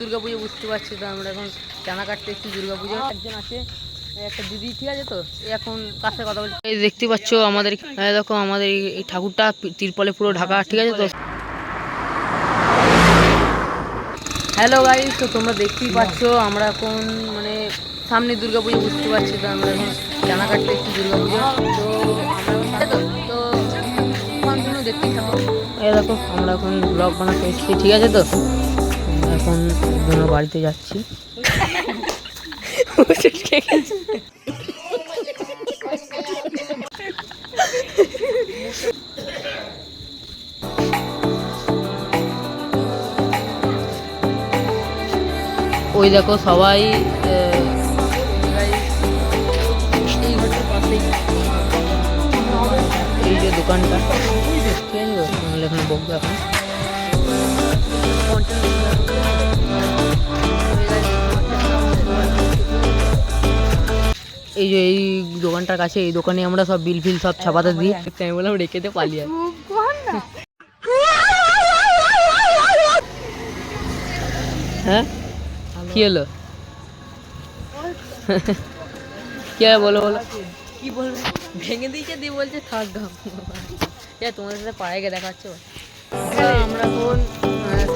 দুর্গাপুজো বুঝতে পারছি তো আমরা এখন চানা কাটতে এসেছি দুর্গাপুজো। একজন আছে একটা দিদি, ঠিক আছে তো এখন কার সাথে কথা বলছি। এই দেখতে পাচ্ছ আমাদের দেখো আমাদের এই ঠাকুরটা তিরপলে পুরো ঢাকা, ঠিক আছে তো। হ্যালো গাইস, তো তোমরা দেখতেই পাচ্ছ আমরা এখন মানে সামনে দুর্গাপুজো বুঝতে পারছি তো আমরা এখন চানা কাটতে এসেছি দুর্গাপুজো। তো আমরা তো কন্টিনিউ দেখতেই থাকো। এই দেখো আমরা এখন ব্লগ বানাতে এসেছি, ঠিক আছে তো। এখন আমরা বাড়িতে যাচ্ছি। ওই দেখো সবাই এই ঘরটার পাশেই এই যে দোকানটা, ঠিক আছে তো, নাহলে এখানে বকবো এখন। এই যে এই দোকানটার কাছে, এই দোকানে আমরা সব বিল ফিল সব ছাপাতে দিই। আমি বললাম রেখে দে, পালিয়ে হ্যাঁ কি হলো কি হয় বলো বলো কি বলবো, ভেঙে দিয়েছে দিয়ে বলছে থাক গাম। তোমাদের সাথে পাড়ায় গিয়ে দেখা হচ্ছে। আমরা এখন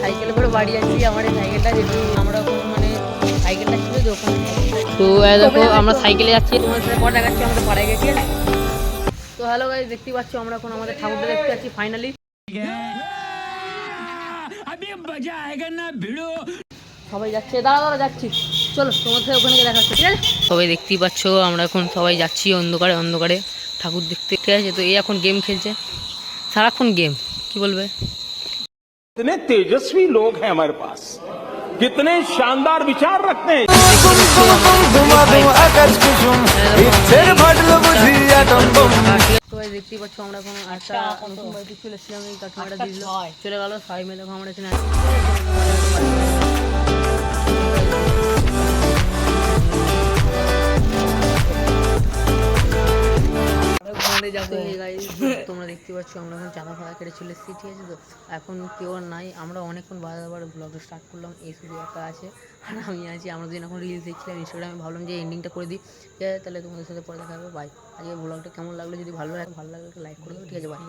সাইকেলে করে বাড়ি যাচ্ছি। আমার এই সাইকেলটা যেহেতু আমরা এখন মানে সাইকেলটা ছিল যে ওখানে, তো দেখো আমরা সাইকেলে যাচ্ছি। তোমাদের সাথে পরে দেখাচ্ছি আমাদের পাড়ায় গেছি। তো হ্যালো গাইস, দেখতে পাচ্ছ আমরা এখন আমাদের ঠাকুরটা দেখতে যাচ্ছি ফাইনালি। সবাই যাচ্ছে, দাঁড়া যাচ্ছি, চলো তোমার সাথে ওখানে গিয়ে দেখা হচ্ছে, ঠিক আছে। সবাই দেখতেই পাচ্ছ আমরা এখন সবাই যাচ্ছি অন্ধকারে অন্ধকারে ঠাকুর দেখতে, ঠিক আছে তো। এই এখন গেম খেলছে, সারাক্ষণ গেম, কি বলবে। कितने तेजस्वी लोग हैं हमारे पास, कितने शानदार विचार रखते हैं। দেখতেই পাচ্ছ আমরা এখন একটা নতুন বাড়িতে চলে এসেছিলাম। এই কাকিমাটা দিল চলে গেল, সবাই মিলে দেখো আমরা এখানে আছি। তোমরা দেখতে পাচ্ছ আমরা এখন চাঁদা ফাঁকা কেটে চলে এসেছি, ঠিক আছে তো। এখন কেউ আর নাই, আমরা অনেকক্ষণ বারে ব্লগটা স্টার্ট করলাম। এই শুধু একা আছে আর আমি আছি। আমরা দিন এখন রিলস দেখছিলাম ইনস্টাগ্রামে, ভাবলাম যে এন্ডিংটা করে দিই, ঠিক আছে। তাহলে তোমাদের সাথে পরে দেখা হবে, বাই। আজকে ব্লগটা কেমন লাগলো, যদি ভালো লাগে লাইক করে দেবো, ঠিক আছে, বাই।